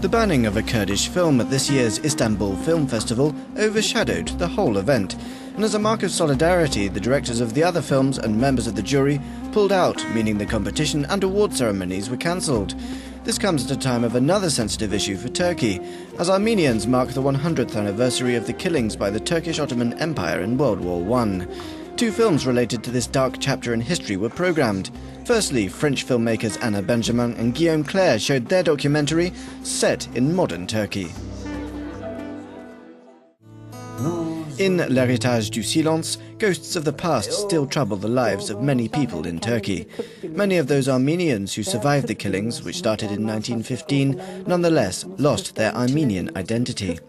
The banning of a Kurdish film at this year's Istanbul Film Festival overshadowed the whole event, and as a mark of solidarity, the directors of the other films and members of the jury pulled out, meaning the competition and award ceremonies were cancelled. This comes at a time of another sensitive issue for Turkey, as Armenians mark the 100th anniversary of the killings by the Turkish Ottoman Empire in World War I. Two films related to this dark chapter in history were programmed. Firstly, French filmmakers Anna Benjamin and Guillaume Claire showed their documentary set in modern Turkey. In L'Héritage du Silence, ghosts of the past still trouble the lives of many people in Turkey. Many of those Armenians who survived the killings, which started in 1915, nonetheless lost their Armenian identity.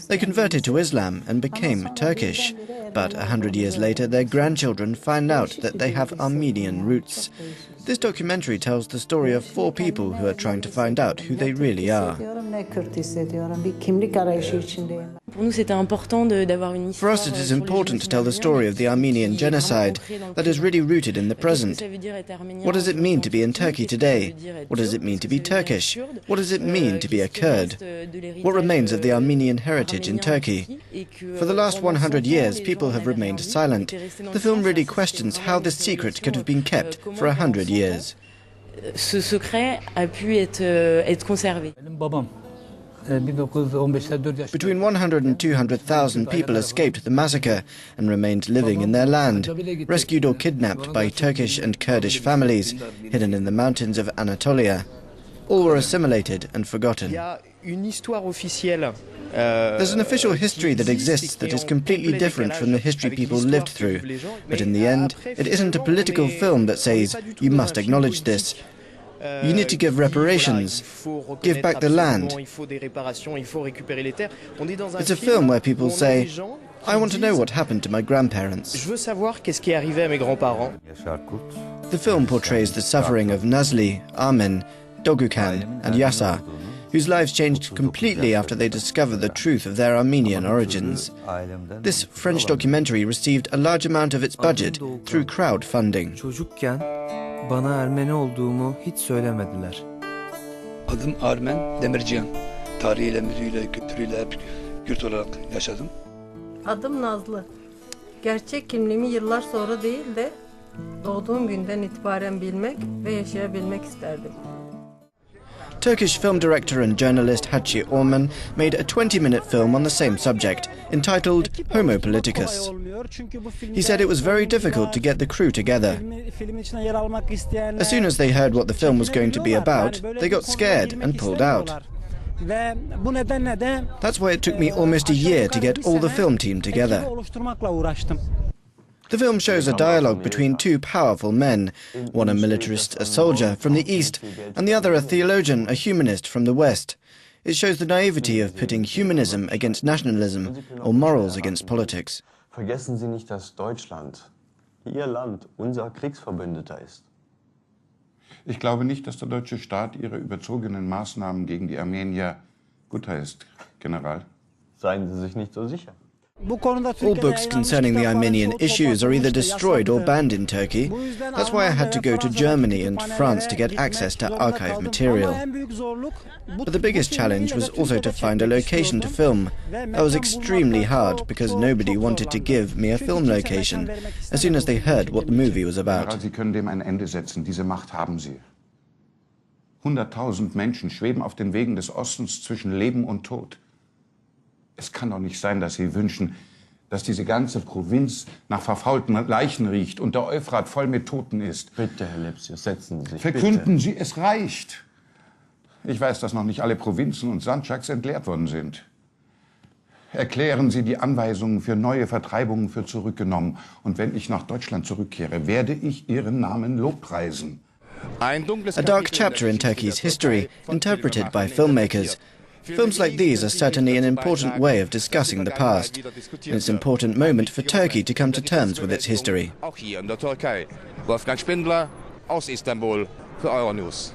They converted to Islam and became Turkish. But 100 years later, their grandchildren find out that they have Armenian roots. This documentary tells the story of four people who are trying to find out who they really are. For us, it is important to tell the story of the Armenian genocide that is really rooted in the present. What does it mean to be in Turkey today? What does it mean to be Turkish? What does it mean to be a Kurd? What remains of the Armenian heritage in Turkey? For the last 100 years, people have remained silent. The film really questions how this secret could have been kept for 100 years. Ce secret a pu être conservé. Between 100 and 200,000 people escaped the massacre and remained living in their land, rescued or kidnapped by Turkish and Kurdish families, hidden in the mountains of Anatolia. All were assimilated and forgotten. There's an official history that exists that is completely different from the history people lived through. But in the end, it isn't a political film that says, you must acknowledge this. You need to give reparations, give back the land. It's a film where people say, I want to know what happened to my grandparents. The film portrays the suffering of Nazli, Armen, Dogukan and Yasa, whose lives changed completely after they discovered the truth of their Armenian origins. This French documentary received a large amount of its budget through crowdfunding. Bana Ermeni olduğumu hiç söylemediler. Adım Armen Demircihan. Tarihiyle, müziğiyle, kültürüyle hep Kürt olarak yaşadım. Adım Nazlı. Gerçek kimliğimi yıllar sonra değil de doğduğum günden itibaren bilmek ve yaşayabilmek isterdim. Turkish film director and journalist Hatice Orman made a 20-minute film on the same subject, entitled Homo Politicus. He said it was very difficult to get the crew together. As soon as they heard what the film was going to be about, they got scared and pulled out. That's why it took me almost a year to get all the film team together. The film shows a dialogue between two powerful men, one a militarist, a soldier from the East, and the other a theologian, a humanist from the West. It shows the naivety of pitting humanism against nationalism or morals against politics. Vergessen Sie nicht, dass Deutschland, Ihr Land, unser Kriegsverbündeter ist. Ich glaube nicht, dass der deutsche Staat ihre überzogenen Maßnahmen gegen die Armenier gutheißt, General. Seien Sie sich nicht so sicher. All books concerning the Armenian issues are either destroyed or banned in Turkey. That's why I had to go to Germany and France to get access to archive material. But the biggest challenge was also to find a location to film. That was extremely hard because nobody wanted to give me a film location as soon as they heard what the movie was about. Sie können dem ein Ende setzen. Diese Macht haben Sie. 100.000 Menschen schweben auf den Wegen des Ostens zwischen Leben und Tod. Es kann doch nicht sein, dass Sie wünschen, dass diese ganze Provinz nach verfaulten Leichen riecht und der Euphrat voll mit Toten ist. Bitte, Herr Lipsius, setzen Sie sich. Verkünden Sie, es reicht. Ich weiß, dass noch nicht alle Provinzen und Sandschaks entleert worden sind. Erklären Sie die Anweisungen für neue Vertreibungen für zurückgenommen. Und wenn ich nach Deutschland zurückkehre, werde ich Ihren Namen lobpreisen. A dark chapter in Turkey's history, interpreted by filmmakers. Films like these are certainly an important way of discussing the past. And it's an important moment for Turkey to come to terms with its history. Auch hier in der Türkei. Wolfgang Spindler aus Istanbul für euronews.